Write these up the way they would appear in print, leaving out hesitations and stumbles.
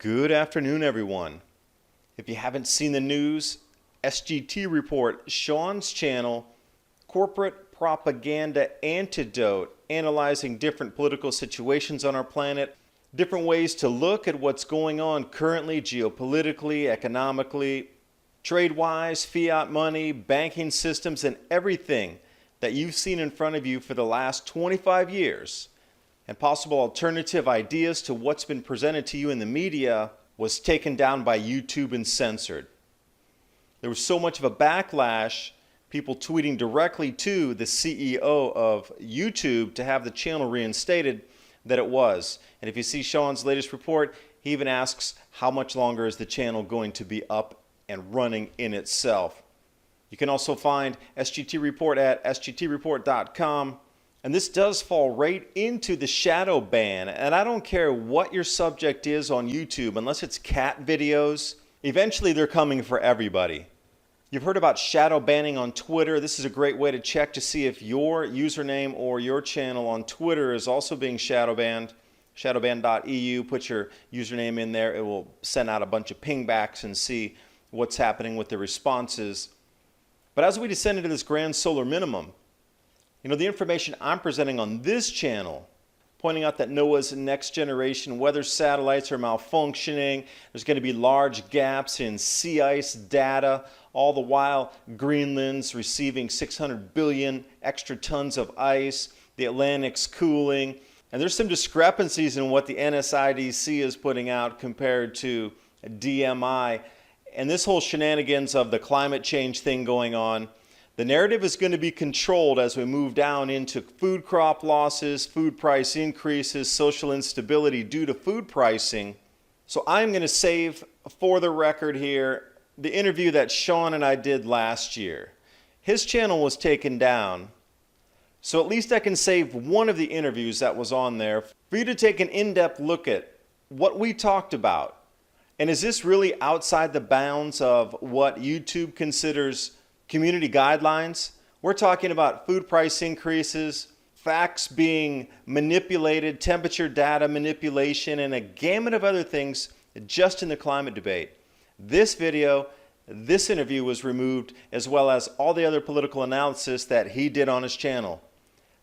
Good afternoon, everyone. If you haven't seen the news, SGT Report, Sean's channel, Corporate Propaganda Antidote, analyzing different political situations on our planet, different ways to look at what's going on currently, geopolitically, economically, trade-wise, fiat money, banking systems, and everything that you've seen in front of you for the last 25 years, and possible alternative ideas to what's been presented to you in the media, was taken down by YouTube and censored. There was so much of a backlash, people tweeting directly to the CEO of YouTube to have the channel reinstated, that it was. And if you see Sean's latest report, he even asks how much longer is the channel going to be up and running in itself. You can also find SGT Report at sgtreport.com. And this does fall right into the shadow ban. And I don't care what your subject is on YouTube, unless it's cat videos, eventually they're coming for everybody. You've heard about shadow banning on Twitter. This is a great way to check to see if your username or your channel on Twitter is also being shadow banned. Shadowban.eu, put your username in there. It will send out a bunch of pingbacks and see what's happening with the responses. But as we descend into this grand solar minimum, the information I'm presenting on this channel, pointing out that NOAA's next generation weather satellites are malfunctioning, there's going to be large gaps in sea ice data, all the while Greenland's receiving 600 billion extra tons of ice, the Atlantic's cooling, and there's some discrepancies in what the NSIDC is putting out compared to DMI, and this whole shenanigans of the climate change thing going on. The narrative is going to be controlled as we move down into food crop losses, food price increases, social instability due to food pricing. So I'm going to save for the record here the interview that Sean and I did last year. His channel was taken down, so at least I can save one of the interviews that was on there for you to take an in-depth look at what we talked about. And is this really outside the bounds of what YouTube considers community guidelines? We're talking about food price increases, facts being manipulated, temperature data manipulation, and a gamut of other things just in the climate debate. This video, this interview was removed, as well as all the other political analysis that he did on his channel.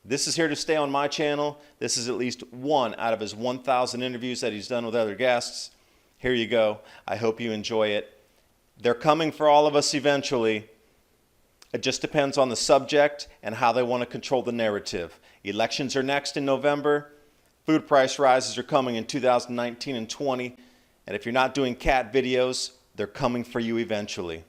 This is here to stay on my channel. This is at least one out of his 1,000 interviews that he's done with other guests. Here you go. I hope you enjoy it. They're coming for all of us eventually. It just depends on the subject and how they want to control the narrative. Elections are next in November. Food price rises are coming in 2019 and 20. And if you're not doing cat videos, they're coming for you eventually.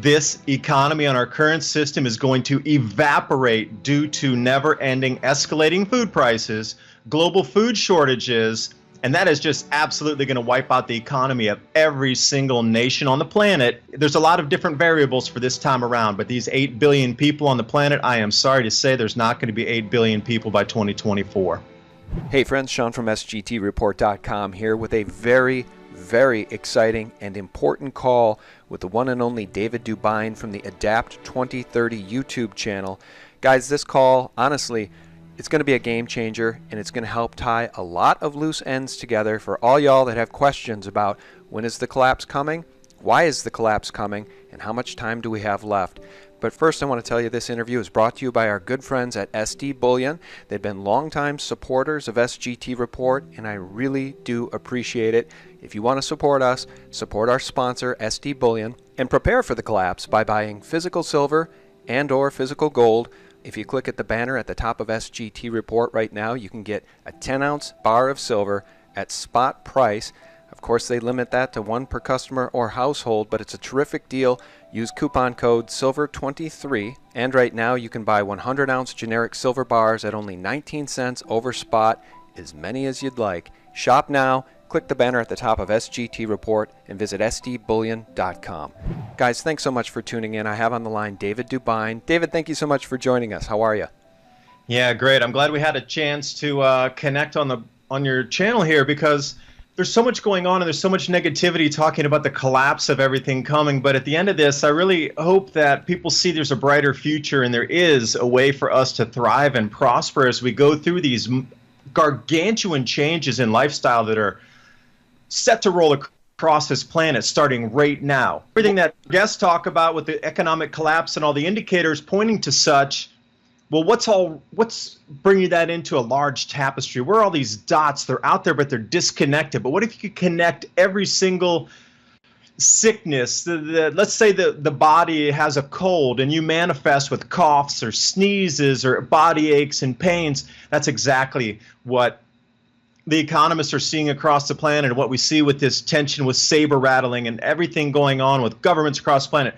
This economy on our current system is going to evaporate due to never-ending escalating food prices, global food shortages, and that is just absolutely going to wipe out the economy of every single nation on the planet. There's a lot of different variables for this time around, but these 8 billion people on the planet, I am sorry to say there's not going to be 8 billion people by 2024. Hey friends, Sean from SGTReport.com here with a very exciting and important call with the one and only David DuByne from the Adapt 2030 YouTube channel. Guys, this call, honestly, it's going to be a game changer, and it's going to help tie a lot of loose ends together for all y'all that have questions about when is the collapse coming, why is the collapse coming, and how much time do we have left. But first, I want to tell you this interview is brought to you by our good friends at SD Bullion. They've been longtime supporters of SGT Report, and I really do appreciate it. If you want to support us, support our sponsor, SD Bullion, and prepare for the collapse by buying physical silver and/or physical gold. If you click at the banner at the top of SGT Report right now, you can get a 10-ounce bar of silver at spot price. Of course, they limit that to one per customer or household, but it's a terrific deal. Use coupon code SILVER23, and right now you can buy 100-ounce generic silver bars at only 19 cents over spot, as many as you'd like. Shop now. Click the banner at the top of SGT Report and visit sdbullion.com. Guys, thanks so much for tuning in. I have on the line David DuByne. David, thank you so much for joining us. How are you? Yeah, great. I'm glad we had a chance to connect on your channel here, because there's so much going on and there's so much negativity talking about the collapse of everything coming. But at the end of this, I really hope that people see there's a brighter future and there is a way for us to thrive and prosper as we go through these gargantuan changes in lifestyle that are set to roll across this planet starting right now. Everything that guests talk about with the economic collapse and all the indicators pointing to such. Well, what's bringing that into a large tapestry? Where are all these dots? They're out there, but they're disconnected. But what if you could connect every single sickness? Let's say the body has a cold and you manifest with coughs or sneezes or body aches and pains. That's exactly what the economists are seeing across the planet and what we see with this tension with saber rattling and everything going on with governments across the planet.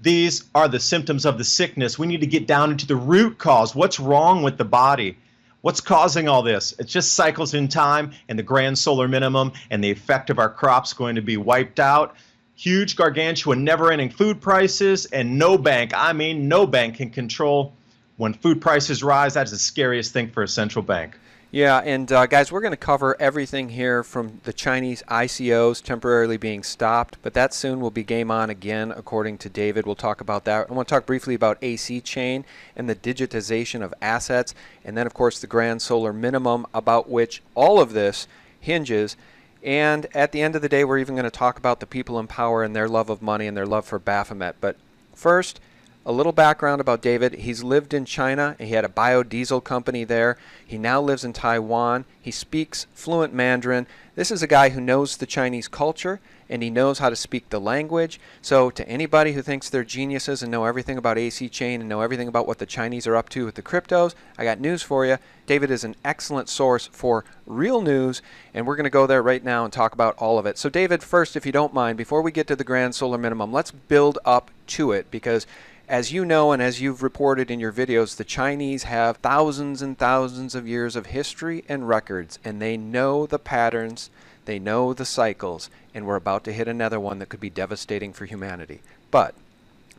These are the symptoms of the sickness. We need to get down into the root cause. What's wrong with the body? What's causing all this? It's just cycles in time and the grand solar minimum and the effect of our crops going to be wiped out. Huge, gargantuan, never-ending food prices, and no bank, I mean no bank, can control when food prices rise. That's the scariest thing for a central bank. Yeah, and guys, we're going to cover everything here from the Chinese ICOs temporarily being stopped, but that soon will be game on again, according to David. We'll talk about that. I want to talk briefly about AC chain and the digitization of assets, and then, of course, the grand solar minimum, about which all of this hinges. And at the end of the day, we're even going to talk about the people in power and their love of money and their love for Baphomet. But first, a little background about David. He's lived in China. He had a biodiesel company there. He now lives in Taiwan. He speaks fluent Mandarin. This is a guy who knows the Chinese culture, and he knows how to speak the language. So to anybody who thinks they're geniuses and know everything about AC chain and know everything about what the Chinese are up to with the cryptos, I got news for you. David is an excellent source for real news, and we're going to go there right now and talk about all of it. So David, first, if you don't mind, before we get to the grand solar minimum, let's build up to it, because as you know, and as you've reported in your videos, the Chinese have thousands and thousands of years of history and records, and they know the patterns, they know the cycles, and we're about to hit another one that could be devastating for humanity. But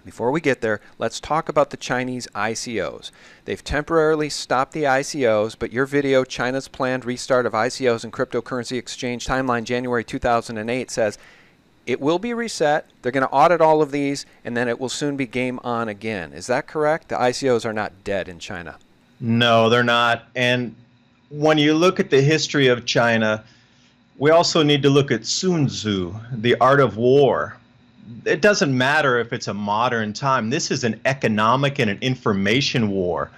before we get there, let's talk about the Chinese ICOs. They've temporarily stopped the ICOs, but your video, China's Planned Restart of ICOs and Cryptocurrency Exchange Timeline, January 2008, says it will be reset. They're going to audit all of these, and then it will soon be game on again. Is that correct? The ICOs are not dead in China. No, they're not. And when you look at the history of China, we also need to look at Sun Tzu, the art of war. It doesn't matter if it's a modern time. This is an economic and an information war.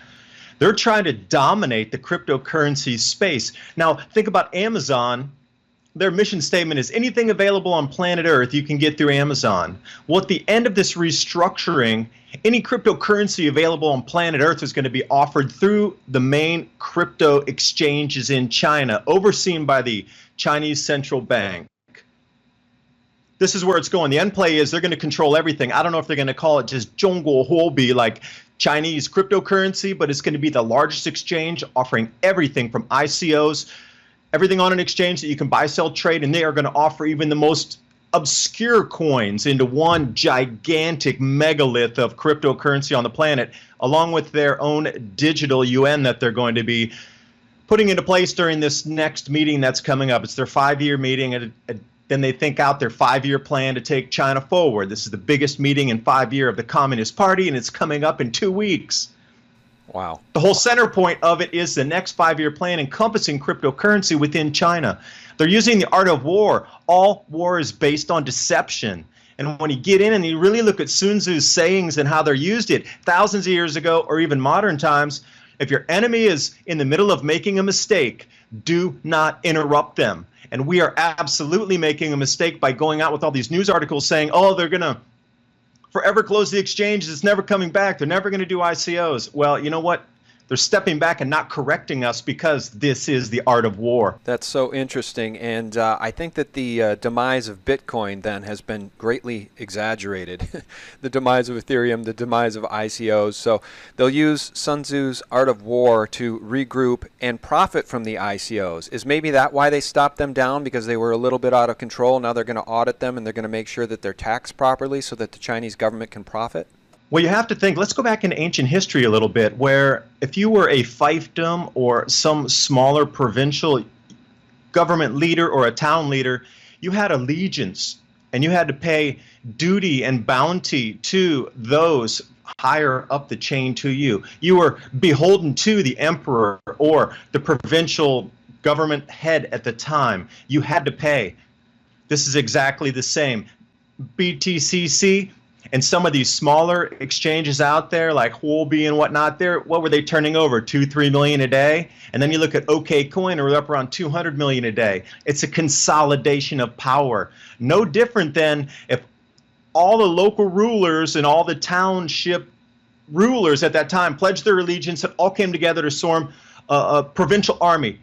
They're trying to dominate the cryptocurrency space. Now, think about Amazon. Their mission statement is anything available on planet Earth you can get through Amazon. Well, at the end of this restructuring, any cryptocurrency available on planet Earth is going to be offered through the main crypto exchanges in China, overseen by the Chinese central bank. This is where it's going. The end play is they're going to control everything. I don't know if they're going to call it just Zhongguo Huobi, like Chinese cryptocurrency, but it's going to be the largest exchange offering everything from ICOs, everything on an exchange that you can buy, sell, trade, and they are going to offer even the most obscure coins into one gigantic megalith of cryptocurrency on the planet, along with their own digital yuan that they're going to be putting into place during this next meeting that's coming up. It's their 5-year meeting, and then they think out their 5-year plan to take China forward. This is the biggest meeting in 5 years of the Communist Party, and it's coming up in 2 weeks. Wow. The whole center point of it is the next 5-year plan encompassing cryptocurrency within China. They're using the art of war. All war is based on deception. And when you get in and you really look at Sun Tzu's sayings and how they're used it thousands of years ago or even modern times, if your enemy is in the middle of making a mistake, do not interrupt them. And we are absolutely making a mistake by going out with all these news articles saying, oh, they're going to forever close the exchanges. It's never coming back. They're never going to do ICOs. Well, you know what? They're stepping back and not correcting us because this is the art of war. That's so interesting. And I think that the demise of Bitcoin then has been greatly exaggerated. The demise of Ethereum, the demise of ICOs. So they'll use Sun Tzu's art of war to regroup and profit from the ICOs. Is maybe that why they stopped them down? Because they were a little bit out of control. Now they're going to audit them and they're going to make sure that they're taxed properly so that the Chinese government can profit? Well, you have to think, let's go back in ancient history a little bit, where if you were a fiefdom or some smaller provincial government leader or a town leader, you had allegiance and you had to pay duty and bounty to those higher up the chain to you. You were beholden to the emperor or the provincial government head at the time. You had to pay. This is exactly the same. BTCC and some of these smaller exchanges out there like Huobi and whatnot, what were they turning over? 2-3 million a day? And then you look at OKCoin, we're up around 200 million a day. It's a consolidation of power. No different than if all the local rulers and all the township rulers at that time pledged their allegiance and all came together to form a provincial army.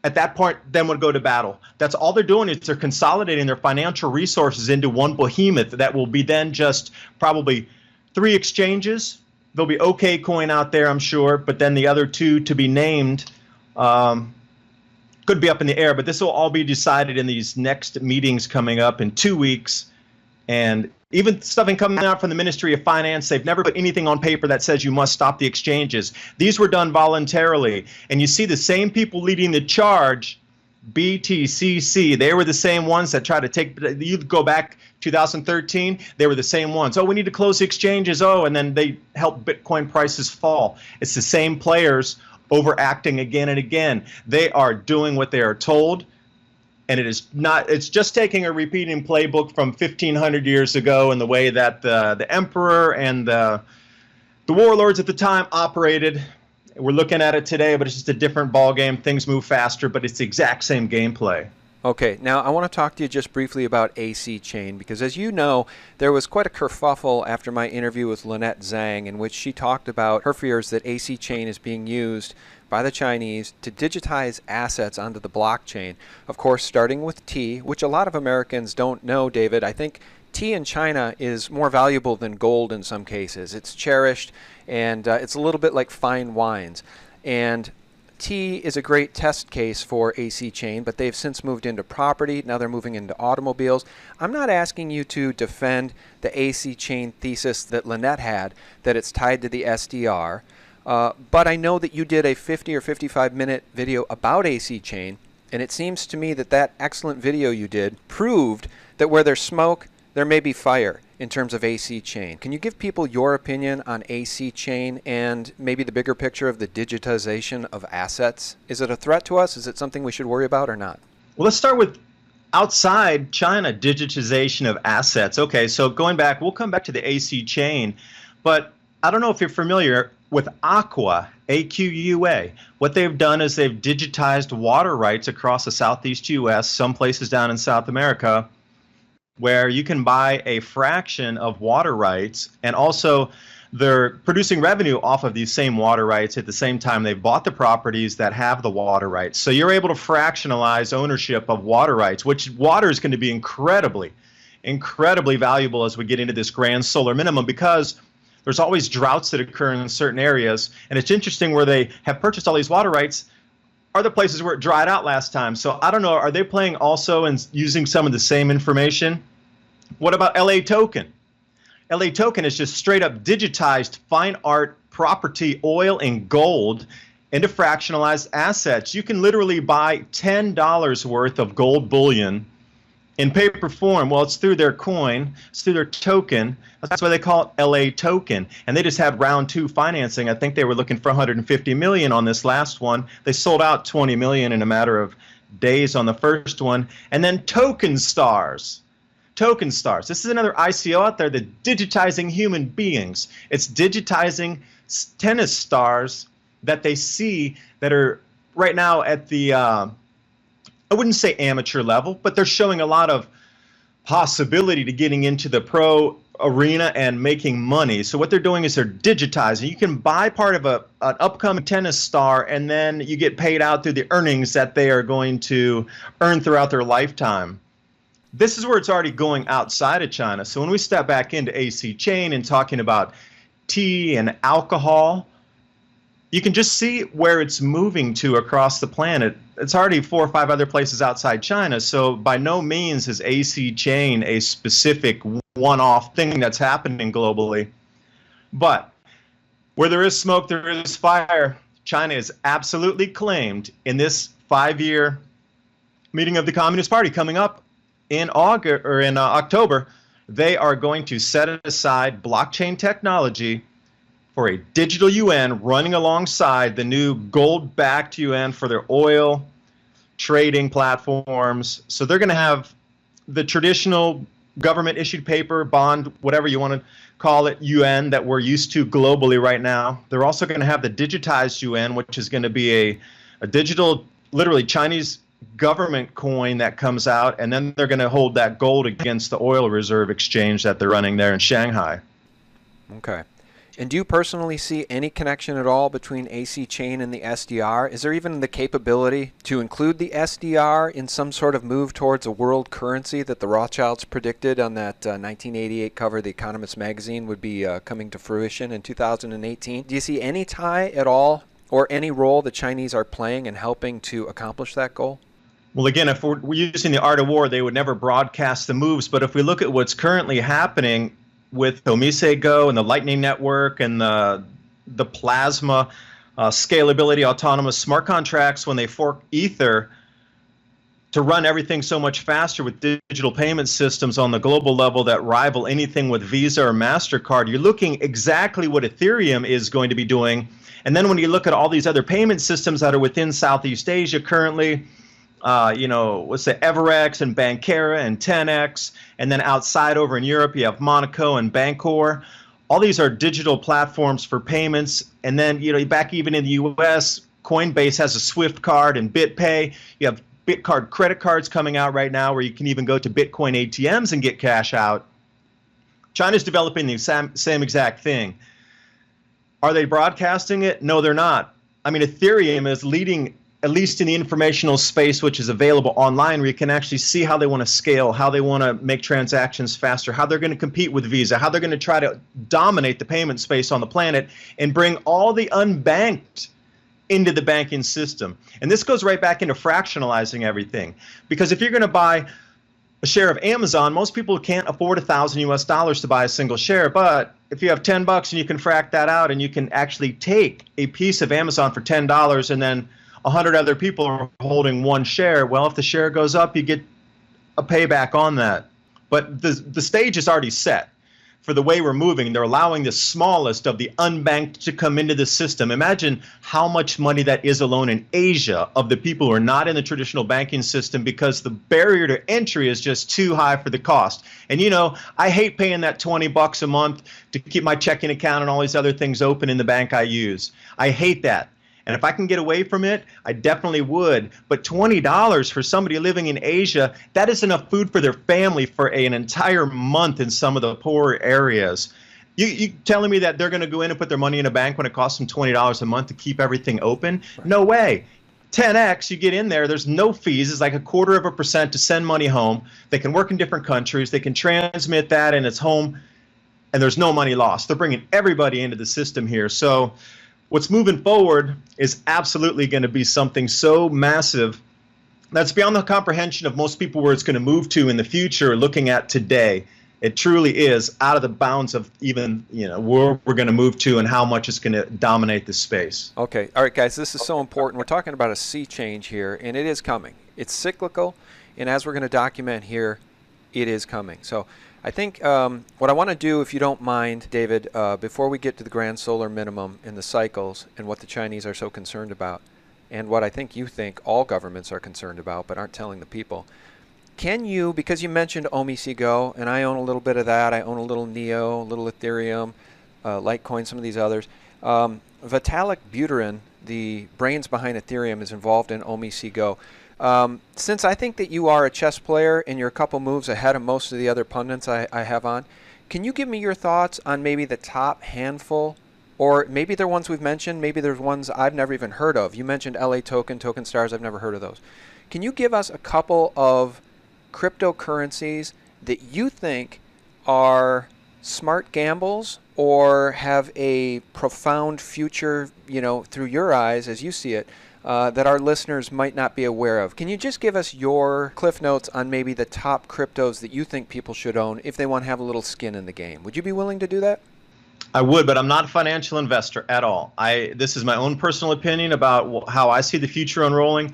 At that point, then would go to battle. That's all they're doing is they're consolidating their financial resources into one behemoth that will be then just probably 3 exchanges. There'll be OKCoin out there, I'm sure, but then the other 2 to be named could be up in the air. But this will all be decided in these next meetings coming up in 2 weeks. And even stuff coming out from the Ministry of Finance, they've never put anything on paper that says you must stop the exchanges. These were done voluntarily. And you see the same people leading the charge, BTCC, they were the same ones that tried to take, you go back 2013, they were the same ones. Oh, we need to close the exchanges. Oh, and then they helped Bitcoin prices fall. It's the same players overacting again and again. They are doing what they are told. And it is not, it's just taking a repeating playbook from 1500 years ago in the way that the emperor and the warlords at the time operated. We're looking at it today, but it's just a different ball game. Things move faster, but it's the exact same gameplay. Okay, now I want to talk to you just briefly about AC Chain, because as you know, there was quite a kerfuffle after my interview with Lynette Zhang, in which she talked about her fears that AC Chain is being used by the Chinese to digitize assets onto the blockchain. Of course, starting with tea, which a lot of Americans don't know, David. I think tea in China is more valuable than gold in some cases. It's cherished, and it's a little bit like fine wines. And tea is a great test case for AC Chain, but they've since moved into property. Now they're moving into automobiles. I'm not asking you to defend the AC Chain thesis that Lynette had, that it's tied to the SDR. But I know that you did a 50 or 55-minute video about AC Chain, and it seems to me that that excellent video you did proved that where there's smoke, there may be fire in terms of AC Chain. Can you give people your opinion on AC Chain and maybe the bigger picture of the digitization of assets? Is it a threat to us? Is it something we should worry about or not? Well, let's start with outside China, digitization of assets. Okay, so going back, we'll come back to the AC Chain, but I don't know if you're familiar with Aqua, AQUA. What they've done is they've digitized water rights across the southeast U.S., some places down in South America, where you can buy a fraction of water rights, and also they're producing revenue off of these same water rights at the same time they've bought the properties that have the water rights. So you're able to fractionalize ownership of water rights, which water is going to be incredibly valuable as we get into this grand solar minimum, because there's always droughts that occur in certain areas. And it's interesting, where they have purchased all these water rights are the places where it dried out last time. So I don't know, are they playing also and using some of the same information? What about LA Token? LA Token is just straight up digitized fine art, property, oil, and gold into fractionalized assets. You can literally buy $10 worth of gold bullion in paper form. Well, it's through their coin, it's through their token. That's why they call it LA Token. And they just had round 2 financing. I think they were looking for 150 million on this last one. They sold out 20 million in a matter of days on the first one. And then Token Stars. Token Stars. This is another ICO out there that's digitizing human beings. It's digitizing tennis stars that they see that are right now at the I wouldn't say amateur level, but they're showing a lot of possibility to getting into the pro arena and making money. So what they're doing is they're digitizing. You can buy part of an upcoming tennis star, and then you get paid out through the earnings that they are going to earn throughout their lifetime. This is where it's already going outside of China. So when we step back into AC Chain and talking about tea and alcohol, you can just see where it's moving to across the planet. It's already 4 or 5 other places outside China, so by no means is AC Chain a specific one-off thing that's happening globally. But where there is smoke, there is fire. China has absolutely claimed in this 5-year meeting of the Communist Party coming up in August or in October. They are going to set aside blockchain technology for a digital yuan running alongside the new gold-backed yuan for their oil trading platforms. So they're going to have the traditional government-issued paper, bond, whatever you want to call it, yuan that we're used to globally right now. They're also going to have the digitized yuan, which is going to be a digital, literally Chinese government coin that comes out, and then they're going to hold that gold against the oil reserve exchange that they're running there in Shanghai. Okay. And do you personally see any connection at all between AC Chain and the SDR? Is there even the capability to include the SDR in some sort of move towards a world currency that the Rothschilds predicted on that 1988 cover of The Economist magazine would be coming to fruition in 2018? Do you see any tie at all or any role the Chinese are playing in helping to accomplish that goal? Well, again, if we're using the art of war, they would never broadcast the moves. But if we look at what's currently happening with Omise Go and the Lightning Network and the Plasma scalability autonomous smart contracts, when they fork Ether to run everything so much faster with digital payment systems on the global level that rival anything with Visa or MasterCard, you're looking exactly what Ethereum is going to be doing. And then when you look at all these other payment systems that are within Southeast Asia currently, what's the Everex and Bankera and 10x, and then outside over in Europe you have Monaco and Bancor. All these are digital platforms for payments. And then back even in the US, Coinbase has a Swift card and BitPay. You have BitCard credit cards coming out right now where you can even go to Bitcoin ATMs and get cash out. China's developing the same exact thing. Are they broadcasting it? No, they're not. I mean, Ethereum is leading, at least in the informational space, which is available online, where you can actually see how they want to scale, how they want to make transactions faster, how they're going to compete with Visa, how they're going to try to dominate the payment space on the planet and bring all the unbanked into the banking system. And this goes right back into fractionalizing everything. Because if you're going to buy a share of Amazon, most people can't afford $1,000 to buy a single share. But if you have $10 and you can frack that out and you can actually take a piece of Amazon for $10 and then 100 other people are holding one share, well, if the share goes up, you get a payback on that. But the stage is already set for the way we're moving. They're allowing the smallest of the unbanked to come into the system. Imagine how much money that is alone in Asia of the people who are not in the traditional banking system, because the barrier to entry is just too high for the cost. And I hate paying that $20 a month to keep my checking account and all these other things open in the bank I use. I hate that. And if I can get away from it, I definitely would. But $20 for somebody living in Asia, that is enough food for their family for an entire month in some of the poorer areas. You telling me that they're going to go in and put their money in a bank when it costs them $20 a month to keep everything open? Right. No way. 10x, you get in there, there's no fees. It's like 0.25% to send money home. They can work in different countries. They can transmit that and it's home, and there's no money lost. They're bringing everybody into the system here. So what's moving forward is absolutely going to be something so massive that's beyond the comprehension of most people where it's going to move to in the future. Looking at today, it truly is out of the bounds of even where we're going to move to and how much it's going to dominate the space. Okay. All right, guys, this is so important. We're talking about a sea change here, and it is coming. It's cyclical, and as we're going to document here, it is coming. So I think what I want to do, if you don't mind, David, before we get to the grand solar minimum and the cycles and what the Chinese are so concerned about, and what I think you think all governments are concerned about but aren't telling the people, can you, because you mentioned Omise Go, and I own a little bit of that, I own a little Neo, a little Ethereum, Litecoin, some of these others. Vitalik Buterin, the brains behind Ethereum, is involved in Omise Go. Since I think that you are a chess player and you're a couple moves ahead of most of the other pundits I have on, can you give me your thoughts on maybe the top handful, or maybe they're ones we've mentioned, maybe there's ones I've never even heard of. You mentioned LA Token, Token Stars, I've never heard of those. Can you give us a couple of cryptocurrencies that you think are smart gambles or have a profound future, through your eyes as you see it, that our listeners might not be aware of? Can you just give us your cliff notes on maybe the top cryptos that you think people should own if they want to have a little skin in the game? Would you be willing to do that? I would, but I'm not a financial investor at all. This is my own personal opinion about how I see the future unrolling.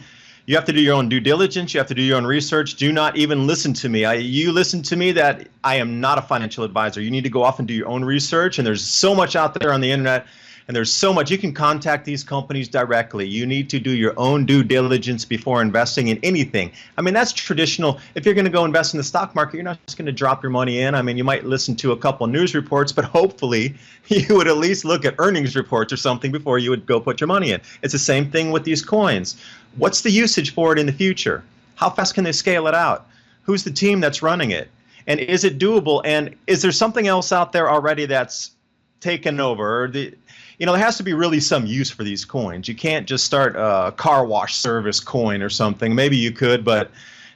You have to do your own due diligence. You have to do your own research. Do not even listen to me. You listen to me that I am not a financial advisor. You need to go off and do your own research. And there's so much out there on the internet. And there's so much. You can contact these companies directly. You need to do your own due diligence before investing in anything. I mean, that's traditional. If you're going to go invest in the stock market, you're not just going to drop your money in. I mean, you might listen to a couple news reports, but hopefully you would at least look at earnings reports or something before you would go put your money in. It's the same thing with these coins. What's the usage for it in the future? How fast can they scale it out? Who's the team that's running it? And is it doable? And is there something else out there already that's taken over? There has to be really some use for these coins. You can't just start a car wash service coin or something. Maybe you could, but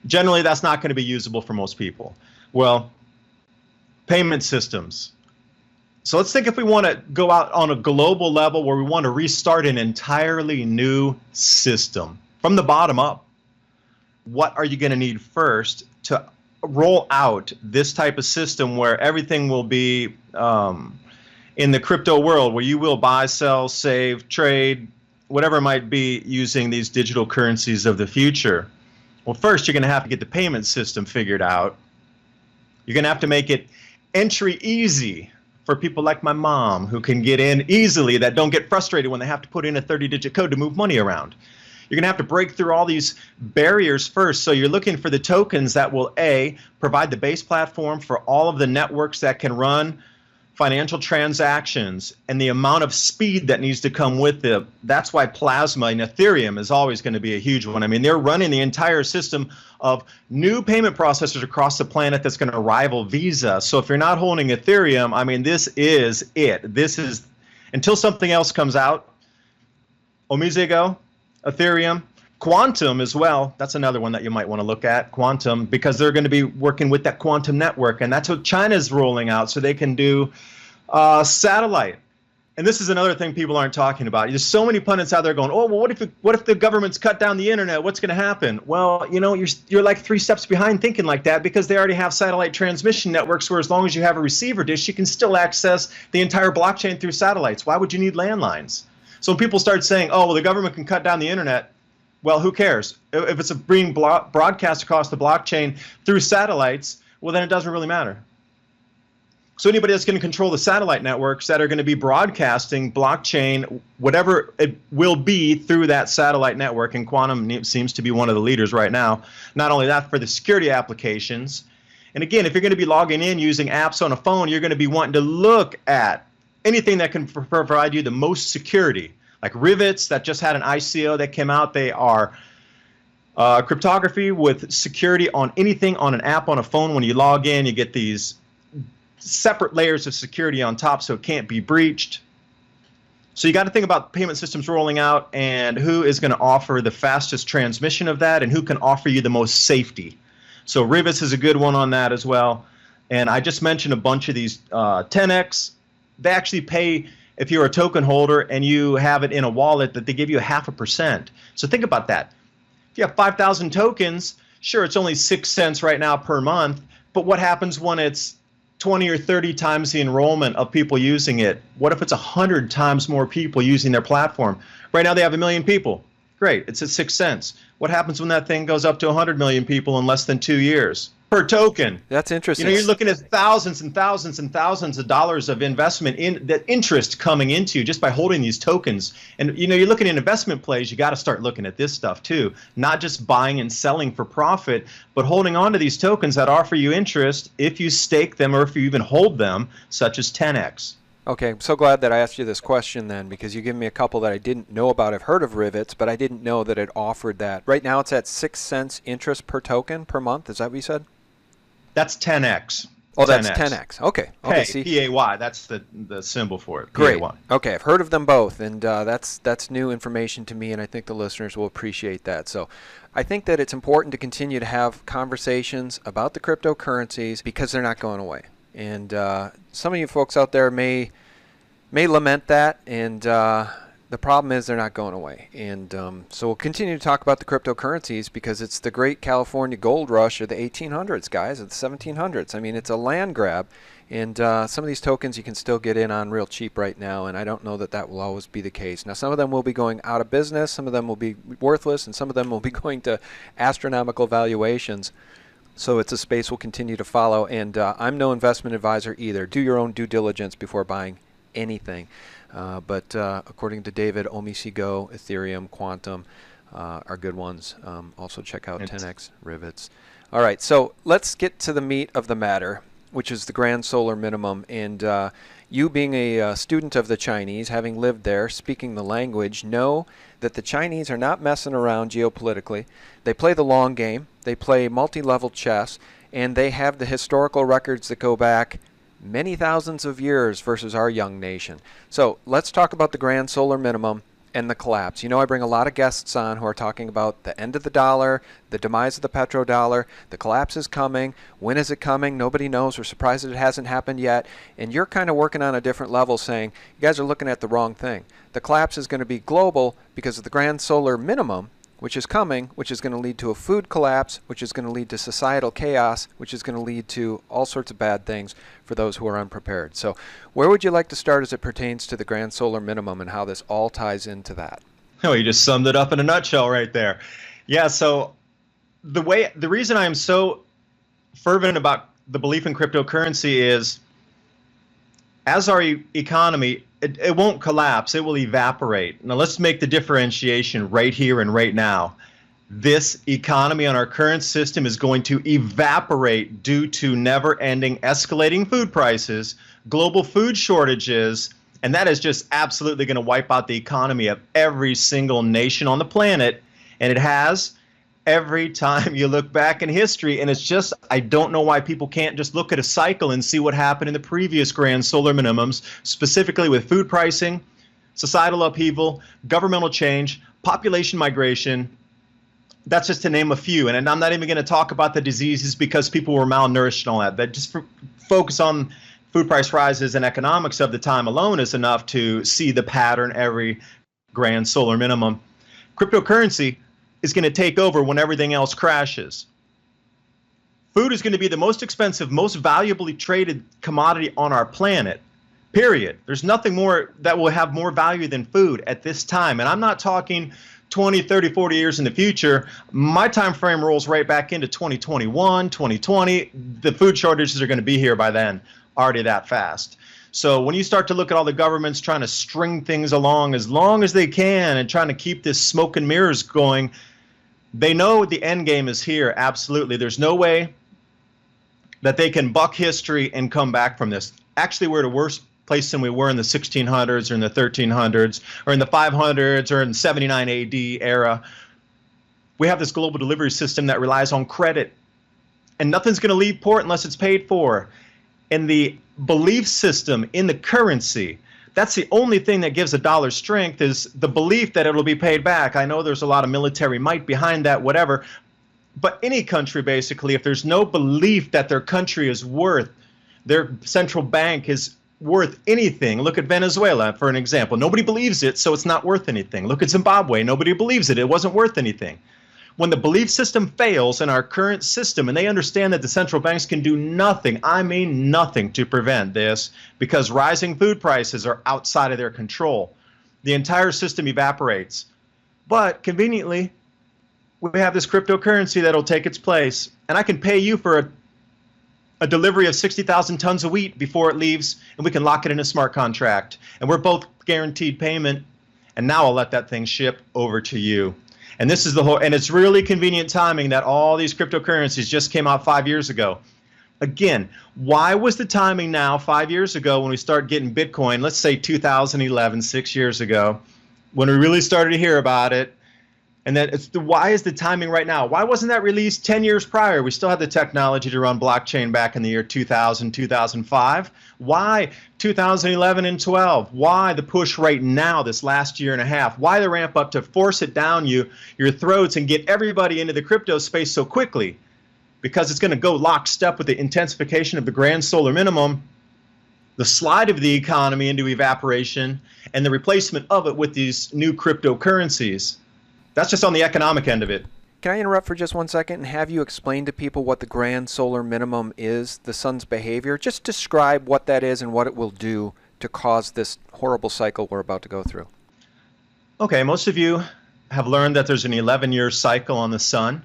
generally that's not going to be usable for most people. Well, payment systems. So let's think if we want to go out on a global level where we want to restart an entirely new system from the bottom up. What are you going to need first to roll out this type of system where everything will be in the crypto world, where you will buy, sell, save, trade, whatever it might be, using these digital currencies of the future? Well, first you're going to have to get the payment system figured out. You're going to have to make it entry easy for people like my mom, who can get in easily, that don't get frustrated when they have to put in a 30-digit code to move money around. You're going to have to break through all these barriers first. So you're looking for the tokens that will, A, provide the base platform for all of the networks that can run financial transactions, and the amount of speed that needs to come with it. That's why Plasma and Ethereum is always going to be a huge one. I mean, they're running the entire system of new payment processors across the planet that's going to rival Visa. So if you're not holding Ethereum, I mean, this is it. This is, until something else comes out, Omizigo, Ethereum, Quantum as well. That's another one that you might want to look at, Quantum, because they're going to be working with that quantum network, and that's what China's rolling out, so they can do satellite. And this is another thing people aren't talking about. There's so many pundits out there going, oh, well, what if the government's cut down the internet? What's going to happen? Well, you're like 3 steps behind thinking like that, because they already have satellite transmission networks where as long as you have a receiver dish, you can still access the entire blockchain through satellites. Why would you need landlines? So when people start saying, oh, well, the government can cut down the internet, well, who cares? If it's being broadcast across the blockchain through satellites, well, then it doesn't really matter. So anybody that's going to control the satellite networks that are going to be broadcasting blockchain, whatever it will be, through that satellite network, and Quantum seems to be one of the leaders right now. Not only that, for the security applications. And again, if you're going to be logging in using apps on a phone, you're going to be wanting to look at anything that can provide you the most security. Like Rivets, that just had an ICO that came out. They are cryptography with security on anything on an app on a phone. When you log in, you get these separate layers of security on top so it can't be breached. So you got to think about payment systems rolling out and who is going to offer the fastest transmission of that and who can offer you the most safety. So Rivets is a good one on that as well. And I just mentioned a bunch of these 10x. They actually pay, if you're a token holder and you have it in a wallet, that they give you 0.5%. So think about that. If you have 5,000 tokens, sure, it's only 6 cents right now per month, but what happens when it's 20 or 30 times the enrollment of people using it? What if it's 100 times more people using their platform? Right now they have 1 million people. Great, it's at 6 cents. What happens when that thing goes up to 100 million people in less than 2 years? Per token. That's interesting. You're looking at thousands and thousands and thousands of dollars of investment in that interest coming into you just by holding these tokens. And you're looking at investment plays, you got to start looking at this stuff too. Not just buying and selling for profit, but holding on to these tokens that offer you interest if you stake them or if you even hold them, such as 10x. Okay, I'm so glad that I asked you this question then, because you gave me a couple that I didn't know about. I've heard of Rivets, but I didn't know that it offered that. Right now it's at 6 cents interest per token per month. Is that what you said? That's 10x. Oh, that's 10x. Okay. Okay. See? P-A-Y. That's the symbol for it. Great. P-A-Y. Okay, I've heard of them both, and that's new information to me, and I think the listeners will appreciate that. So I think that it's important to continue to have conversations about the cryptocurrencies because they're not going away. And some of you folks out there may lament that, and the problem is they're not going away. And so we'll continue to talk about the cryptocurrencies because it's the great California gold rush of the 1800s, guys, of the 1700s. I mean, it's a land grab. And some of these tokens you can still get in on real cheap right now, and I don't know that that will always be the case. Now, some of them will be going out of business, some of them will be worthless, and some of them will be going to astronomical valuations. So it's a space we'll continue to follow, and I'm no investment advisor either. Do your own due diligence before buying anything. But according to David, OmiseGo, Ethereum, Quantum are good ones. Also check out 10x Rivets. All right, so let's get to the meat of the matter, which is the grand solar minimum. And you being a student of the Chinese, having lived there, speaking the language, know that the Chinese are not messing around geopolitically. They play the long game. They play multi-level chess, and they have the historical records that go back many thousands of years versus our young nation. So let's talk about the grand solar minimum and the collapse. You know, I bring a lot of guests on who are talking about the end of the dollar, the demise of the petrodollar, the collapse is coming. When is it coming? Nobody knows. We're surprised that it hasn't happened yet. And you're kind of working on a different level saying, you guys are looking at the wrong thing. The collapse is going to be global because of the grand solar minimum, which is coming, which is going to lead to a food collapse, which is going to lead to societal chaos, which is going to lead to all sorts of bad things for those who are unprepared. So where would you like to start as it pertains to the grand solar minimum and how this all ties into that? Oh, you just summed it up in a nutshell right there. Yeah, so the reason I'm so fervent about the belief in cryptocurrency is as our economy, it won't collapse, it will evaporate. Now let's make the differentiation right here and right now. This economy on our current system is going to evaporate due to never-ending escalating food prices, global food shortages, and that is just absolutely going to wipe out the economy of every single nation on the planet. And it has every time you look back in history, and it's just, I don't know why people can't just look at a cycle and see what happened in the previous grand solar minimums, specifically with food pricing, societal upheaval, governmental change, population migration. That's just to name a few. And I'm not even going to talk about the diseases because people were malnourished and all that. But just focus on food price rises and economics of the time alone is enough to see the pattern every grand solar minimum. Cryptocurrency is going to take over when everything else crashes. Food is going to be the most expensive, most valuably traded commodity on our planet, period. There's nothing more that will have more value than food at this time. And I'm not talking 20, 30, 40 years in the future. My time frame rolls right back into 2021, 2020. The food shortages are going to be here by then, already that fast. So when you start to look at all the governments trying to string things along as long as they can and trying to keep this smoke and mirrors going, they know the end game is here, absolutely. There's no way that they can buck history and come back from this. Actually, we're at a worse place than we were in the 1600s or in the 1300s or in the 500s or in 79 AD era. We have this global delivery system that relies on credit, and nothing's going to leave port unless it's paid for. And the belief system in the currency, that's the only thing that gives a dollar strength, is the belief that it'll be paid back. I know there's a lot of military might behind that, whatever. But any country, basically, if there's no belief that their country is worth, their central bank is worth anything. Look at Venezuela, for an example. Nobody believes it, so it's not worth anything. Look at Zimbabwe. Nobody believes it. It wasn't worth anything. When the belief system fails in our current system, and they understand that the central banks can do nothing, I mean nothing, to prevent this, because rising food prices are outside of their control, the entire system evaporates. But conveniently, we have this cryptocurrency that'll take its place, and I can pay you for a delivery of 60,000 tons of wheat before it leaves, and we can lock it in a smart contract, and we're both guaranteed payment, and now I'll let that thing ship over to you. And this is the whole, and it's really convenient timing that all these cryptocurrencies just came out 5 years ago. Again, why was the timing now 5 years ago when we started getting Bitcoin, let's say 2011, 6 years ago, when we really started to hear about it? And then why is the timing right now? Why wasn't that released 10 years prior? We still had the technology to run blockchain back in the year 2000, 2005. Why 2011 and 12? Why the push right now, this last year and a half? Why the ramp up to force it down your throats and get everybody into the crypto space so quickly? Because it's going to go lockstep with the intensification of the grand solar minimum, the slide of the economy into evaporation, and the replacement of it with these new cryptocurrencies. That's just on the economic end of it. Can I interrupt for just 1 second and have you explain to people what the grand solar minimum is, the sun's behavior? Just describe what that is and what it will do to cause this horrible cycle we're about to go through. Okay, most of you have learned that there's an 11-year cycle on the sun,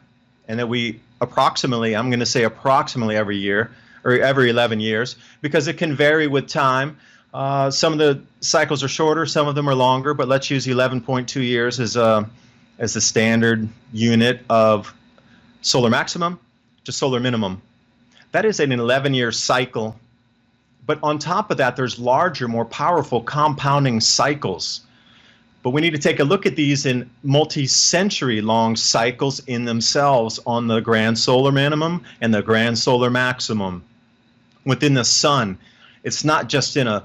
and that we approximately, I'm going to say approximately every year, or every 11 years, because it can vary with time. Some of the cycles are shorter, some of them are longer, but let's use 11.2 years as the standard unit of solar maximum to solar minimum. That is an 11-year cycle, but on top of that, there's larger, more powerful compounding cycles. But we need to take a look at these in multi-century long cycles in themselves on the grand solar minimum and the grand solar maximum. Within the sun, it's not just in a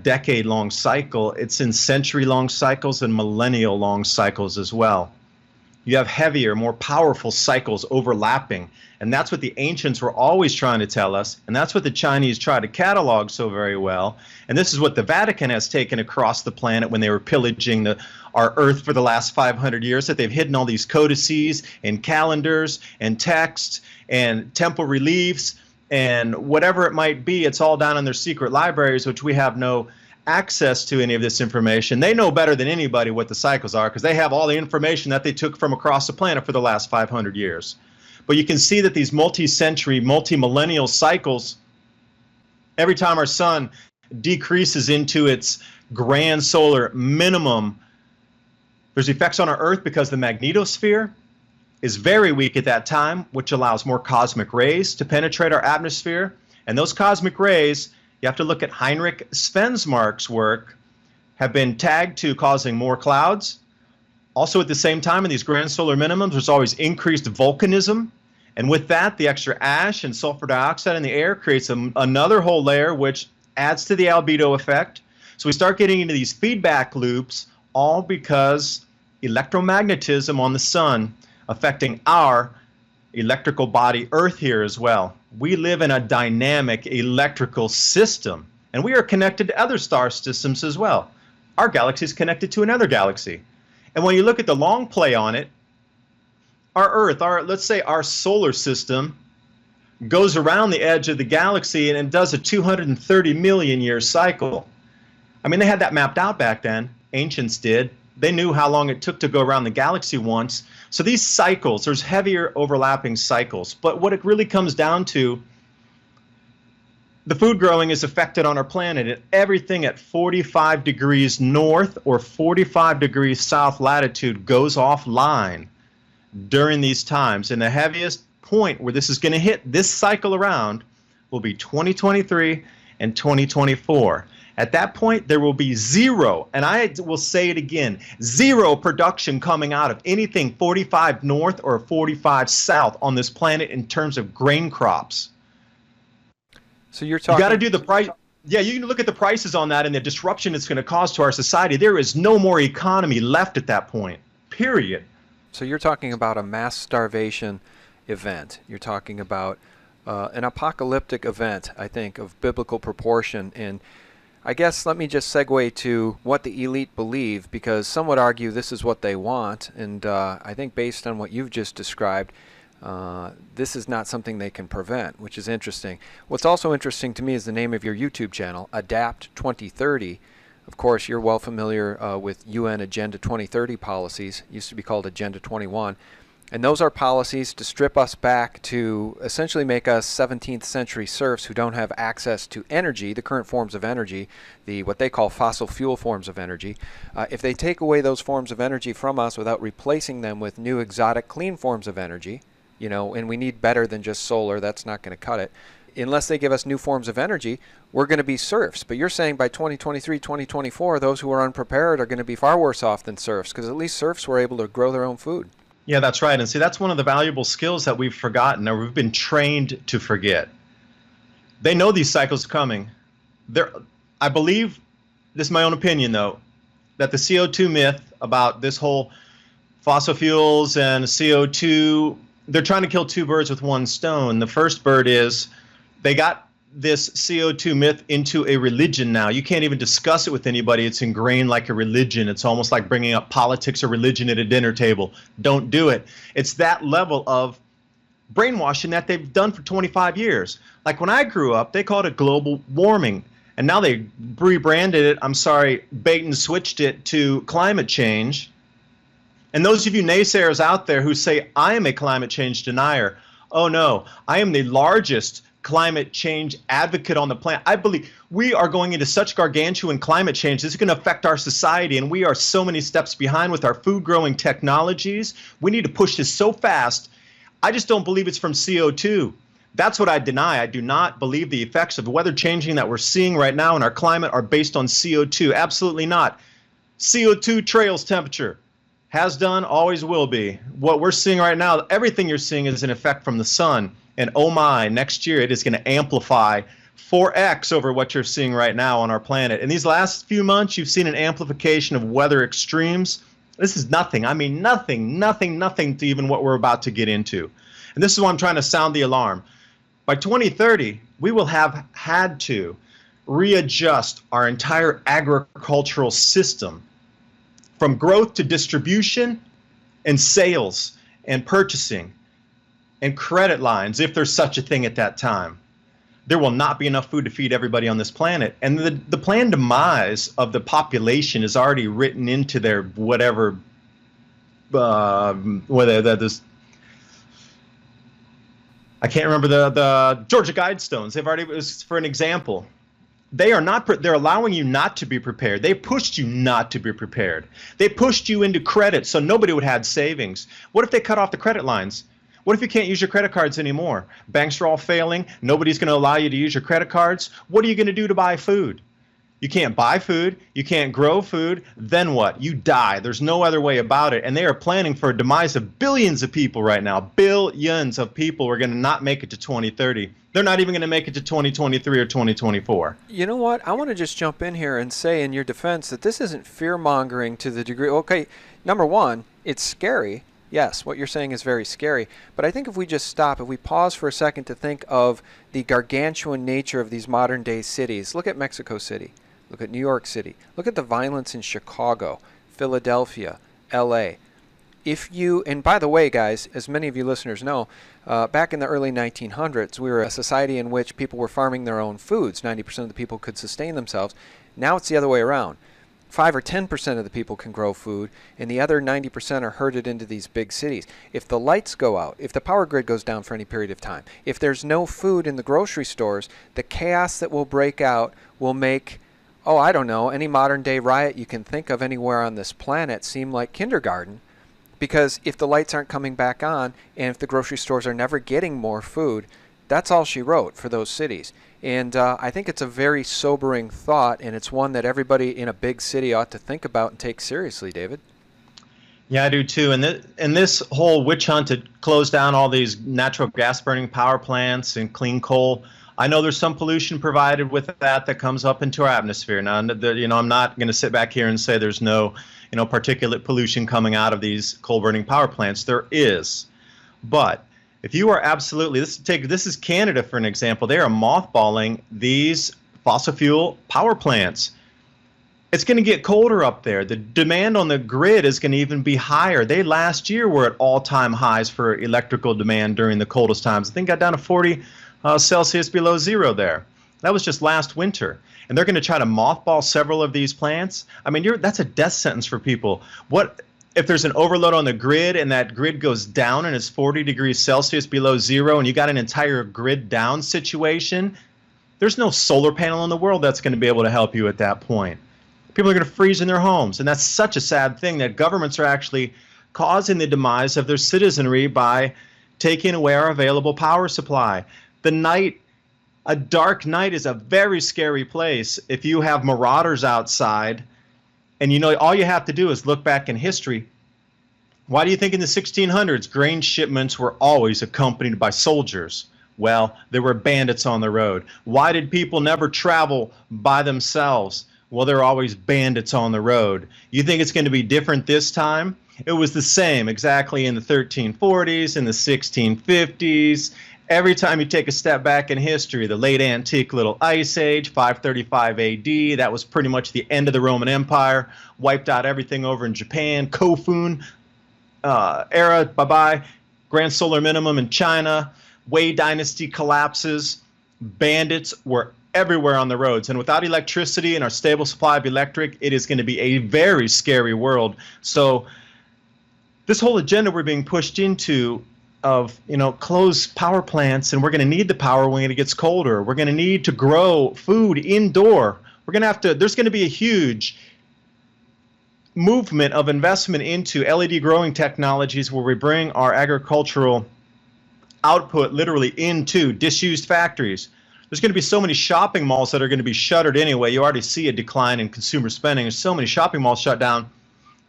decade-long cycle, it's in century-long cycles and millennial-long cycles as well. You have heavier, more powerful cycles overlapping, and that's what the ancients were always trying to tell us, and that's what the Chinese try to catalog so very well, and this is what the Vatican has taken across the planet when they were pillaging our Earth for the last 500 years, that they've hidden all these codices and calendars and texts and temple reliefs and whatever it might be. It's all down in their secret libraries, which we have no access to any of this information. They know better than anybody what the cycles are because they have all the information that they took from across the planet for the last 500 years. But you can see that these multi-century, multi-millennial cycles, every time our sun decreases into its grand solar minimum, there's effects on our Earth because the magnetosphere is very weak at that time, which allows more cosmic rays to penetrate our atmosphere. And those cosmic rays, you have to look at Heinrich Svensmark's work, have been tagged to causing more clouds. Also at the same time in these grand solar minimums, there's always increased volcanism. And with that, the extra ash and sulfur dioxide in the air creates another whole layer, which adds to the albedo effect. So we start getting into these feedback loops, all because electromagnetism on the sun affecting our electrical body Earth here as well. We live in a dynamic electrical system, and we are connected to other star systems as well. Our galaxy is connected to another galaxy. And when you look at the long play on it, our Earth, let's say our solar system, goes around the edge of the galaxy and it does a 230 million year cycle. I mean, they had that mapped out back then. Ancients did. They knew how long it took to go around the galaxy once. So these cycles, there's heavier overlapping cycles. But what it really comes down to, the food growing is affected on our planet, and everything at 45 degrees north or 45 degrees south latitude goes offline during these times. And the heaviest point where this is going to hit this cycle around will be 2023 and 2024. At that point, there will be zero, and I will say it again, zero production coming out of anything 45 north or 45 south on this planet in terms of grain crops. So you're talking... You got to do the price. Yeah, you can look at the prices on that and the disruption it's going to cause to our society. There is no more economy left at that point, period. So you're talking about a mass starvation event. You're talking about an apocalyptic event, I think, of biblical proportion. And I guess let me just segue to what the elite believe, because some would argue this is what they want, and I think based on what you've just described, this is not something they can prevent, which is interesting. What's also interesting to me is the name of your YouTube channel, Adapt 2030. Of course, you're well familiar with UN Agenda 2030 policies. It used to be called Agenda 21. And those are policies to strip us back to essentially make us 17th century serfs who don't have access to energy, the current forms of energy, what they call fossil fuel forms of energy. If they take away those forms of energy from us without replacing them with new exotic clean forms of energy, and we need better than just solar, that's not going to cut it. Unless they give us new forms of energy, we're going to be serfs. But you're saying by 2023, 2024, those who are unprepared are going to be far worse off than serfs, because at least serfs were able to grow their own food. Yeah, that's right. And see, that's one of the valuable skills that we've forgotten, or we've been trained to forget. They know these cycles are coming. I believe, this is my own opinion though, that the CO2 myth about this whole fossil fuels and CO2, they're trying to kill two birds with one stone. The first bird is they got this CO2 myth into a religion now. You can't even discuss it with anybody. It's ingrained like a religion. It's almost like bringing up politics or religion at a dinner table. Don't do it. It's that level of brainwashing that they've done for 25 years. Like when I grew up, they called it global warming. And now they rebranded it, bait and switched it to climate change. And those of you naysayers out there who say, I am a climate change denier, oh no, I am the largest climate change advocate on the planet. I believe we are going into such gargantuan climate change. This is going to affect our society, and we are so many steps behind with our food growing technologies. We need to push this so fast. I just don't believe it's from CO2. That's what I deny. I do not believe the effects of weather changing that we're seeing right now in our climate are based on CO2. Absolutely not. CO2 trails temperature. Has done, always will be. What we're seeing right now, everything you're seeing is an effect from the sun. And oh my, next year it is going to amplify 4x over what you're seeing right now on our planet. In these last few months, you've seen an amplification of weather extremes. This is nothing. I mean, nothing to even what we're about to get into. And this is why I'm trying to sound the alarm. By 2030, we will have had to readjust our entire agricultural system from growth to distribution and sales and purchasing and credit lines, if there's such a thing at that time. There will not be enough food to feed everybody on this planet. And the planned demise of the population is already written into their whatever, whether that is, I can't remember the Georgia Guidestones. They've already, it was for an example. They are not, they're allowing you not to be prepared. They pushed you not to be prepared. They pushed you into credit so nobody would have savings. What if they cut off the credit lines? What if you can't use your credit cards anymore? Banks are all failing. Nobody's going to allow you to use your credit cards. What are you going to do to buy food? You can't buy food. You can't grow food. Then what? You die. There's no other way about it. And they are planning for a demise of billions of people right now. Billions of people are going to not make it to 2030. They're not even going to make it to 2023 or 2024. You know what? I want to just jump in here and say in your defense that this isn't fear-mongering to the degree. Okay, number one, it's scary. Yes, what you're saying is very scary. But I think if we just stop, if we pause for a second to think of the gargantuan nature of these modern-day cities. Look at Mexico City. Look at New York City. Look at the violence in Chicago, Philadelphia, L.A. If you, and by the way, guys, as many of you listeners know, back in the early 1900s, we were a society in which people were farming their own foods. 90% of the people could sustain themselves. Now it's the other way around. 5 or 10% of the people can grow food, and the other 90% are herded into these big cities. If the lights go out, if the power grid goes down for any period of time, if there's no food in the grocery stores, the chaos that will break out will make, oh, I don't know, any modern day riot you can think of anywhere on this planet seem like kindergarten. Because if the lights aren't coming back on, and if the grocery stores are never getting more food, that's all she wrote for those cities. And I think it's a very sobering thought, and it's one that everybody in a big city ought to think about and take seriously, David. Yeah, I do too. And this whole witch hunt to close down all these natural gas burning power plants and clean coal, I know there's some pollution provided with that comes up into our atmosphere. Now, I'm not going to sit back here and say there's no, particulate pollution coming out of these coal burning power plants. There is. But if you are absolutely, this is Canada for an example. They are mothballing these fossil fuel power plants. It's going to get colder up there. The demand on the grid is going to even be higher. They last year were at all-time highs for electrical demand during the coldest times. I think got down to 40 Celsius below zero there. That was just last winter. And they're going to try to mothball several of these plants. I mean, that's a death sentence for people. What if there's an overload on the grid and that grid goes down and it's 40 degrees Celsius below zero and you got an entire grid down situation? There's no solar panel in the world that's going to be able to help you at that point. People are going to freeze in their homes. And that's such a sad thing that governments are actually causing the demise of their citizenry by taking away our available power supply. A dark night is a very scary place if you have marauders outside. And all you have to do is look back in history. Why do you think in the 1600s grain shipments were always accompanied by soldiers? Well, there were bandits on the road. Why did people never travel by themselves? Well, there are always bandits on the road. You think it's going to be different this time? It was the same exactly in the 1340s, in the 1650s, Every time you take a step back in history, the late antique little ice age, 535 AD, that was pretty much the end of the Roman Empire, wiped out everything over in Japan. Kofun era, bye-bye. Grand solar minimum in China. Wei dynasty collapses. Bandits were everywhere on the roads. And without electricity and our stable supply of electric, it is going to be a very scary world. So this whole agenda we're being pushed into of, close power plants, and we're going to need the power when it gets colder. We're going to need to grow food indoor. There's going to be a huge movement of investment into LED growing technologies where we bring our agricultural output literally into disused factories. There's going to be so many shopping malls that are going to be shuttered anyway. You already see a decline in consumer spending. There's so many shopping malls shut down.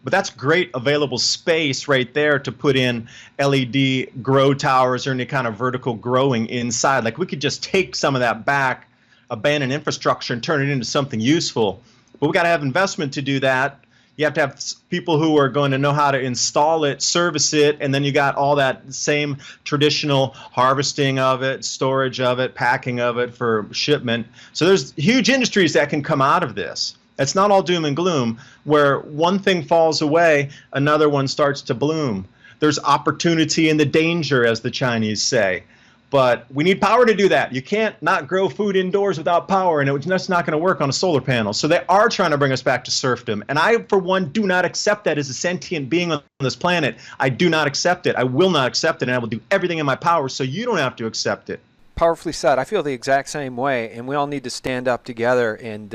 But that's great available space right there to put in LED grow towers or any kind of vertical growing inside. Like we could just take some of that back, abandoned infrastructure, and turn it into something useful. But we got to have investment to do that. You have to have people who are going to know how to install it, service it, and then you got all that same traditional harvesting of it, storage of it, packing of it for shipment. So there's huge industries that can come out of this. It's not all doom and gloom. Where one thing falls away, another one starts to bloom. There's opportunity in the danger, as the Chinese say. But we need power to do that. You can't not grow food indoors without power, and that's not going to work on a solar panel. So they are trying to bring us back to serfdom. And I, for one, do not accept that as a sentient being on this planet. I do not accept it. I will not accept it, and I will do everything in my power so you don't have to accept it. Powerfully said. I feel the exact same way, and we all need to stand up together and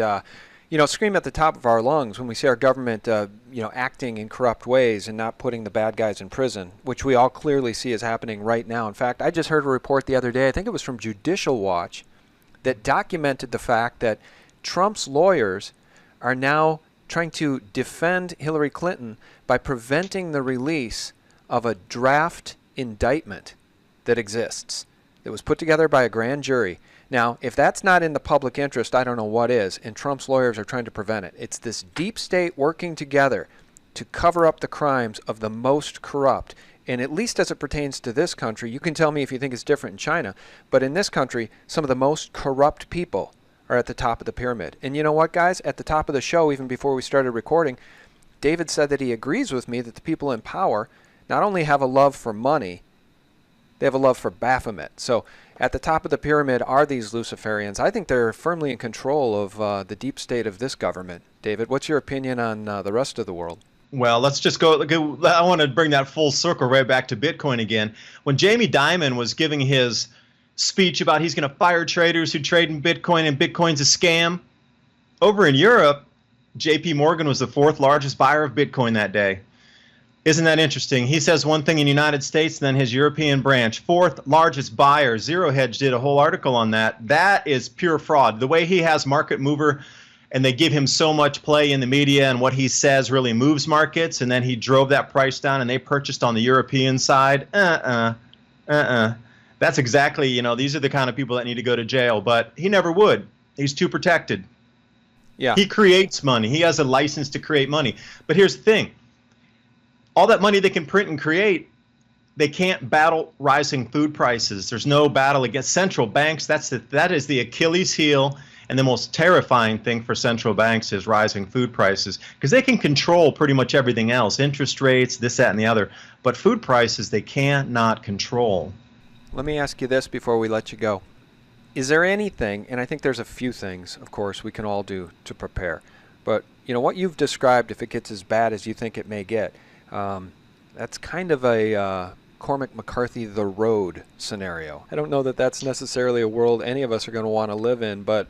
scream at the top of our lungs when we see our government, acting in corrupt ways and not putting the bad guys in prison, which we all clearly see is happening right now. In fact, I just heard a report the other day, I think it was from Judicial Watch, that documented the fact that Trump's lawyers are now trying to defend Hillary Clinton by preventing the release of a draft indictment that exists, that was put together by a grand jury. Now, if that's not in the public interest, I don't know what is, and Trump's lawyers are trying to prevent it. It's this deep state working together to cover up the crimes of the most corrupt. And at least as it pertains to this country, you can tell me if you think it's different in China, but in this country, some of the most corrupt people are at the top of the pyramid. And you know what, guys? At the top of the show, even before we started recording, David said that he agrees with me that the people in power not only have a love for money, they have a love for Baphomet. So at the top of the pyramid are these Luciferians. I think they're firmly in control of the deep state of this government. David, what's your opinion on the rest of the world? Well, let's just go. I want to bring that full circle right back to Bitcoin again. When Jamie Dimon was giving his speech about he's going to fire traders who trade in Bitcoin and Bitcoin's a scam, over in Europe, JP Morgan was the fourth largest buyer of Bitcoin that day. Isn't that interesting? He says one thing in the United States, and then his European branch, fourth largest buyer. Zero Hedge did a whole article on that. That is pure fraud. The way he has market mover, and they give him so much play in the media, and what he says really moves markets, and then he drove that price down, and they purchased on the European side. That's exactly, these are the kind of people that need to go to jail, but he never would. He's too protected. Yeah. He creates money. He has a license to create money. But here's the thing. All that money they can print and create, they can't battle rising food prices. There's no battle against central banks. That is the Achilles heel, and the most terrifying thing for central banks is rising food prices, because they can control pretty much everything else, interest rates, this, that, and the other. But food prices, they cannot control. Let me ask you this before we let you go. Is there anything, and I think there's a few things, of course, we can all do to prepare, but what you've described, if it gets as bad as you think it may get, that's kind of a Cormac McCarthy The Road scenario. I don't know that that's necessarily a world any of us are going to want to live in, but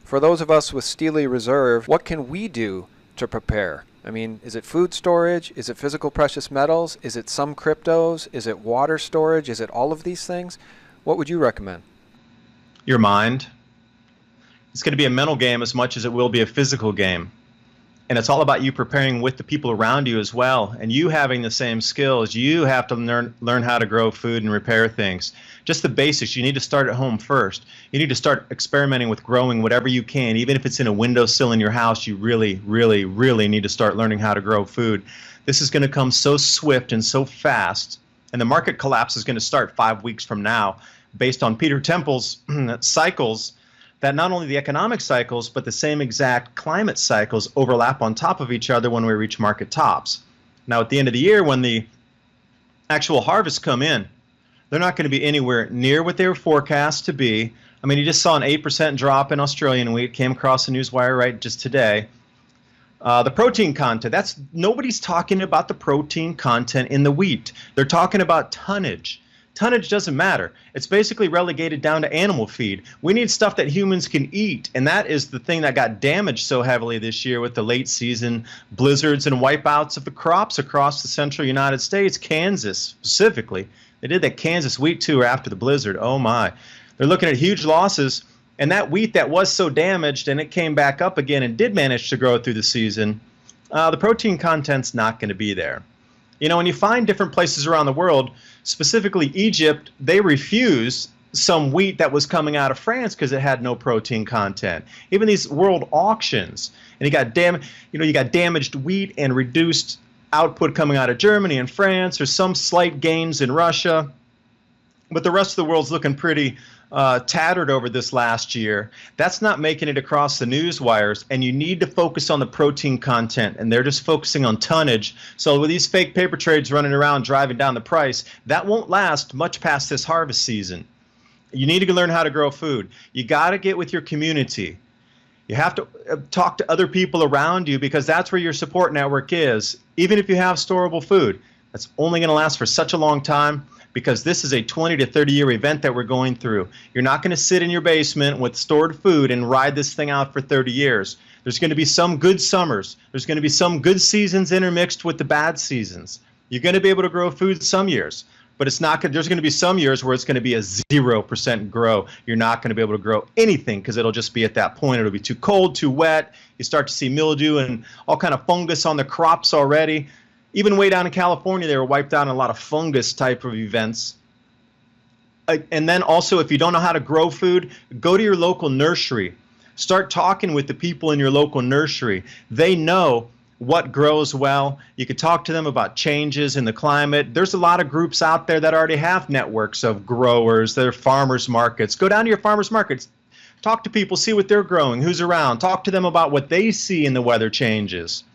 for those of us with Steely Reserve, what can we do to prepare? I mean, is it food storage? Is it physical precious metals? Is it some cryptos? Is it water storage? Is it all of these things? What would you recommend? Your mind. It's going to be a mental game as much as it will be a physical game. And it's all about you preparing with the people around you as well, and you having the same skills. You have to learn how to grow food and repair things. Just the basics. You need to start at home first. You need to start experimenting with growing whatever you can. Even if it's in a windowsill in your house, you really, really, really need to start learning how to grow food. This is going to come so swift and so fast, and the market collapse is going to start 5 weeks from now. based on Peter Temple's cycles, that not only the economic cycles, but the same exact climate cycles overlap on top of each other when we reach market tops. Now, at the end of the year, when the actual harvests come in, they're not going to be anywhere near what they were forecast to be. I mean, you just saw an 8% drop in Australian wheat, came across the newswire right just today. The protein content, nobody's talking about the protein content in the wheat. They're talking about tonnage. Tonnage doesn't matter. It's basically relegated down to animal feed. We need stuff that humans can eat, and that is the thing that got damaged so heavily this year with the late season blizzards and wipeouts of the crops across the central United States, Kansas specifically. They did that Kansas wheat tour after the blizzard. Oh my. They're looking at huge losses, and that wheat that was so damaged and it came back up again and did manage to grow through the season, the protein content's not going to be there. You know, when you find different places around the world, specifically Egypt, they refuse some wheat that was coming out of France because it had no protein content. Even these world auctions, and you got damaged wheat and reduced output coming out of Germany and France, or some slight gains in Russia, but the rest of the world's looking pretty tattered over this last year. That's not making it across the news wires, and you need to focus on the protein content, and they're just focusing on tonnage. So with these fake paper trades running around driving down the price, that won't last much past this harvest season. You need to learn how to grow food. You got to get with your community. You have to talk to other people around you, because that's where your support network is. Even if you have storable food, that's only going to last for such a long time, because this is a 20 to 30 year event that we're going through. You're not going to sit in your basement with stored food and ride this thing out for 30 years. There's going to be some good summers. There's going to be some good seasons intermixed with the bad seasons. You're going to be able to grow food some years, but it's not. There's going to be some years where it's going to be a 0% grow. You're not going to be able to grow anything because it'll just be at that point. It'll be too cold, too wet. You start to see mildew and all kind of fungus on the crops already. Even way down in California, they were wiped out in a lot of fungus type of events. And then also, if you don't know how to grow food, go to your local nursery. Start talking with the people in your local nursery. They know what grows well. You could talk to them about changes in the climate. There's a lot of groups out there that already have networks of growers. They're farmers markets. Go down to your farmers markets. Talk to people, see what they're growing, who's around. Talk to them about what they see in the weather changes.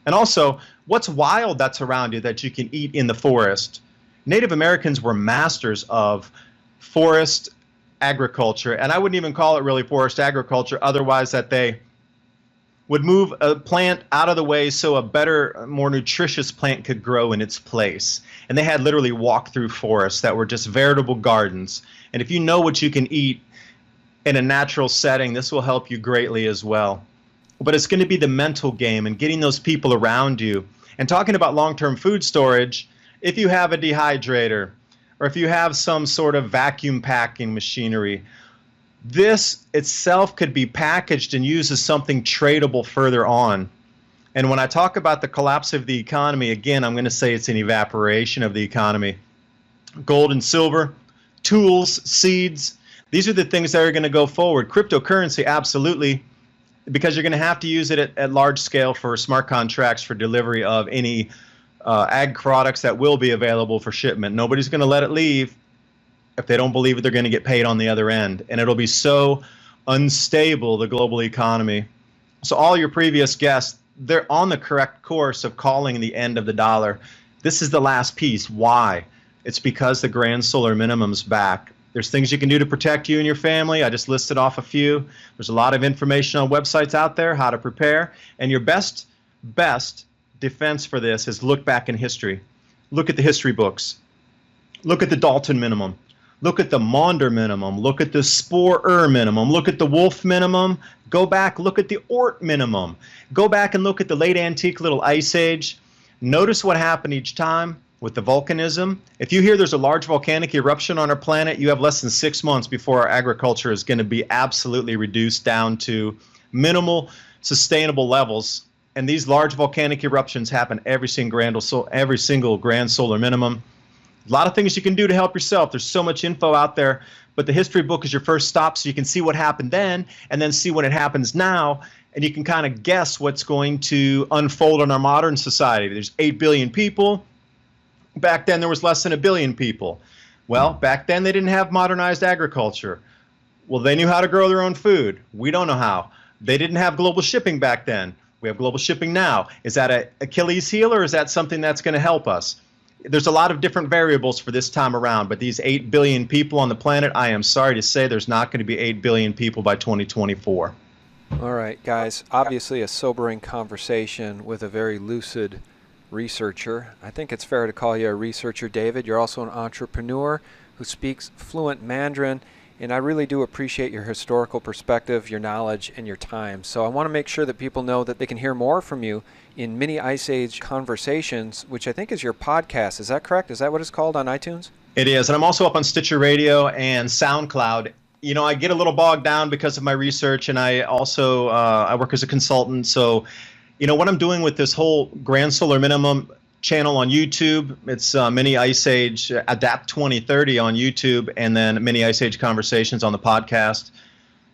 And also, what's wild that's around you that you can eat in the forest? Native Americans were masters of forest agriculture, and I wouldn't even call it really forest agriculture, otherwise that they would move a plant out of the way so a better, more nutritious plant could grow in its place. And they had literally walk through forests that were just veritable gardens. And if you know what you can eat in a natural setting, this will help you greatly as well. But it's going to be the mental game and getting those people around you. And talking about long-term food storage, if you have a dehydrator or if you have some sort of vacuum packing machinery, this itself could be packaged and used as something tradable further on. And when I talk about the collapse of the economy, again, I'm going to say it's an evaporation of the economy. Gold and silver, tools, seeds, these are the things that are going to go forward. Cryptocurrency, absolutely, because you're going to have to use it at large scale for smart contracts for delivery of any ag products that will be available for shipment. Nobody's going to let it leave if they don't believe that they're going to get paid on the other end. And it'll be so unstable, the global economy. So all your previous guests, they're on the correct course of calling the end of the dollar. This is the last piece. Why? It's because the grand solar minimum's back. There's things you can do to protect you and your family. I just listed off a few. There's a lot of information on websites out there, how to prepare. And your best defense for this is look back in history. Look at the history books. Look at the Dalton minimum. Look at the Maunder minimum. Look at the Sporer minimum. Look at the Wolf minimum. Go back, look at the Oort minimum. Go back and look at the late antique little ice age. Notice what happened each time with the volcanism. If you hear there's a large volcanic eruption on our planet, you have less than 6 months before our agriculture is going to be absolutely reduced down to minimal sustainable levels. And these large volcanic eruptions happen every single grand solar minimum. A lot of things you can do to help yourself. There's so much info out there, but the history book is your first stop, so you can see what happened then and then see when it happens now, and you can kind of guess what's going to unfold in our modern society. There's 8 billion people. Back then there was less than 1 billion people. Well, back then they didn't have modernized agriculture. Well, they knew how to grow their own food. We don't know how. They didn't have global shipping back then. We have global shipping now. Is that an Achilles heel, or is that something that's going to help us? There's a lot of different variables for this time around, but these 8 billion people on the planet, I am sorry to say there's not going to be 8 billion people by 2024. All right, guys, obviously a sobering conversation with a very lucid researcher. I think it's fair to call you a researcher, David. You're also an entrepreneur who speaks fluent Mandarin, and I really do appreciate your historical perspective, your knowledge, and your time. So I want to make sure that people know that they can hear more from you in Mini Ice Age Conversations, which I think is your podcast. Is that correct? Is that what it's called on iTunes? It is, and I'm also up on Stitcher Radio and SoundCloud. You know, I get a little bogged down because of my research, and I also I work as a consultant. So, you know, what I'm doing with this whole Grand Solar Minimum channel on YouTube, it's Mini Ice Age Adapt 2030 on YouTube, and then Mini Ice Age Conversations on the podcast.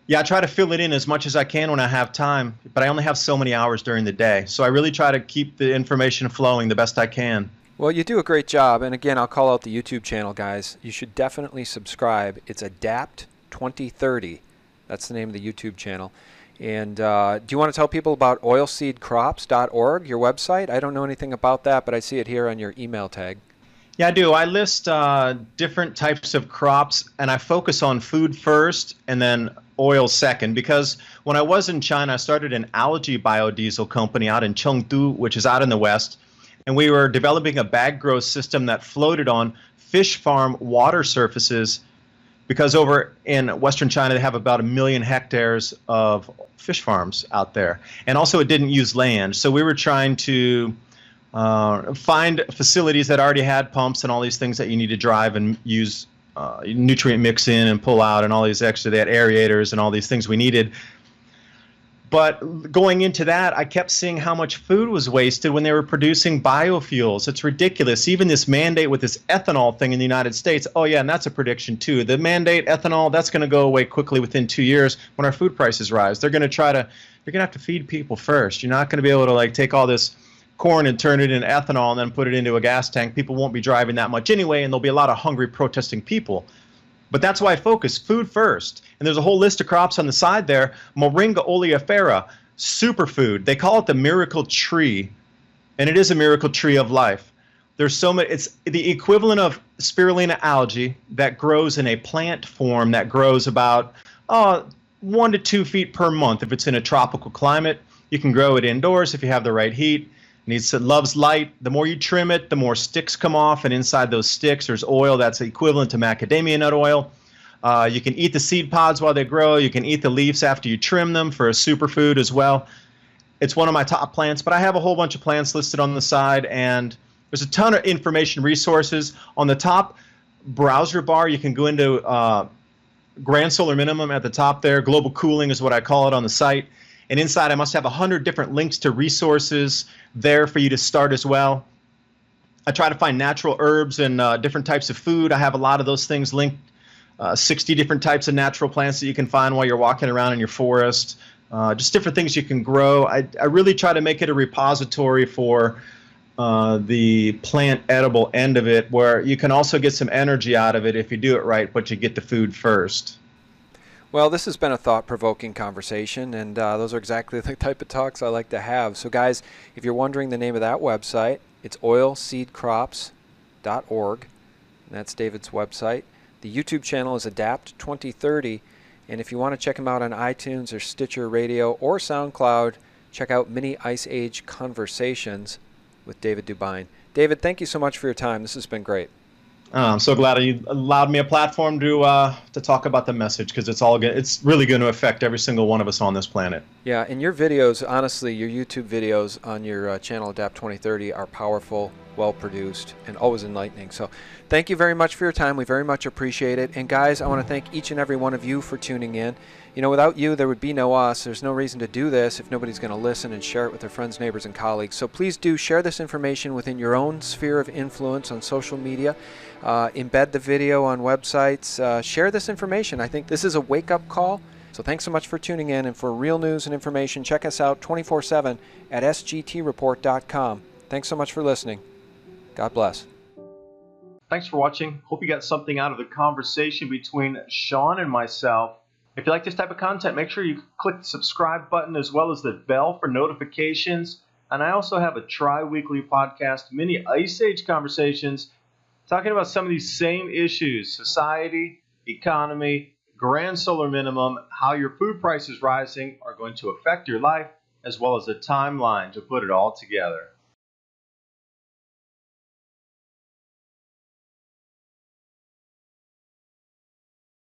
Yeah, I try to fill it in as much as I can when I have time, but I only have so many hours during the day. So I really try to keep the information flowing the best I can. Well, you do a great job, and again, I'll call out the YouTube channel, guys. You should definitely subscribe. It's Adapt 2030. That's the name of the YouTube channel. And do you want to tell people about oilseedcrops.org, your website? I don't know anything about that, but I see it here on your email tag. Yeah, I do. I list different types of crops, and I focus on food first and then oil second, because when I was in China, I started an algae biodiesel company out in Chengdu, which is out in the west, and we were developing a bag grow system that floated on fish farm water surfaces, because over in Western China, they have about 1 million hectares of fish farms out there. And also it didn't use land. So we were trying to find facilities that already had pumps and all these things that you need to drive and use nutrient mix in and pull out and all these extra, they had aerators and all these things we needed. But going into that, I kept seeing how much food was wasted when they were producing biofuels. It's ridiculous. Even this mandate with this ethanol thing in the United States, oh yeah, and that's a prediction too. The mandate, ethanol, that's going to go away quickly within 2 years when our food prices rise. You're going to have to feed people first. You're not going to be able to like take all this corn and turn it into ethanol and then put it into a gas tank. People won't be driving that much anyway, and there'll be a lot of hungry protesting people. But that's why I focus food first. And there's a whole list of crops on the side there. Moringa oleifera, superfood. They call it the miracle tree, and it is a miracle tree of life. There's so many. It's the equivalent of spirulina algae that grows in a plant form that grows about 1 to 2 feet per month. If it's in a tropical climate, you can grow it indoors if you have the right heat. It loves light. The more you trim it, the more sticks come off, and inside those sticks there's oil that's equivalent to macadamia nut oil. You can eat the seed pods while they grow. You can eat the leaves after you trim them for a superfood as well. It's one of my top plants, but I have a whole bunch of plants listed on the side, and there's a ton of information resources. On the top browser bar, you can go into Grand Solar Minimum at the top there. Global cooling is what I call it on the site. And inside, I must have 100 different links to resources there for you to start as well. I try to find natural herbs and different types of food. I have a lot of those things linked, 60 different types of natural plants that you can find while you're walking around in your forest, just different things you can grow. I really try to make it a repository for the plant edible end of it, where you can also get some energy out of it if you do it right, but you get the food first. Well, this has been a thought-provoking conversation, and those are exactly the type of talks I like to have. So, guys, if you're wondering the name of that website, it's oilseedcrops.org, and that's David's website. The YouTube channel is Adapt 2030, and if you want to check him out on iTunes or Stitcher Radio or SoundCloud, check out Mini Ice Age Conversations with David DuByne. David, thank you so much for your time. This has been great. I'm so glad you allowed me a platform to talk about the message, because it's really going to affect every single one of us on this planet. Yeah, and your videos, honestly, your YouTube videos on your channel Adapt 2030 are powerful, well-produced, and always enlightening. So thank you very much for your time. We very much appreciate it. And guys, I want to thank each and every one of you for tuning in. You know, without you, there would be no us. There's no reason to do this if nobody's going to listen and share it with their friends, neighbors, and colleagues. So please do share this information within your own sphere of influence on social media. Embed the video on websites. Share this information. I think this is a wake-up call. So thanks so much for tuning in. And for real news and information, check us out 24/7 at sgtreport.com. Thanks so much for listening. God bless. Thanks for watching. Hope you got something out of the conversation between Sean and myself. If you like this type of content, make sure you click the subscribe button as well as the bell for notifications. And I also have a tri-weekly podcast, mini Ice Age conversations, talking about some of these same issues: society, economy, grand solar minimum, how your food prices rising are going to affect your life, as well as a timeline to put it all together.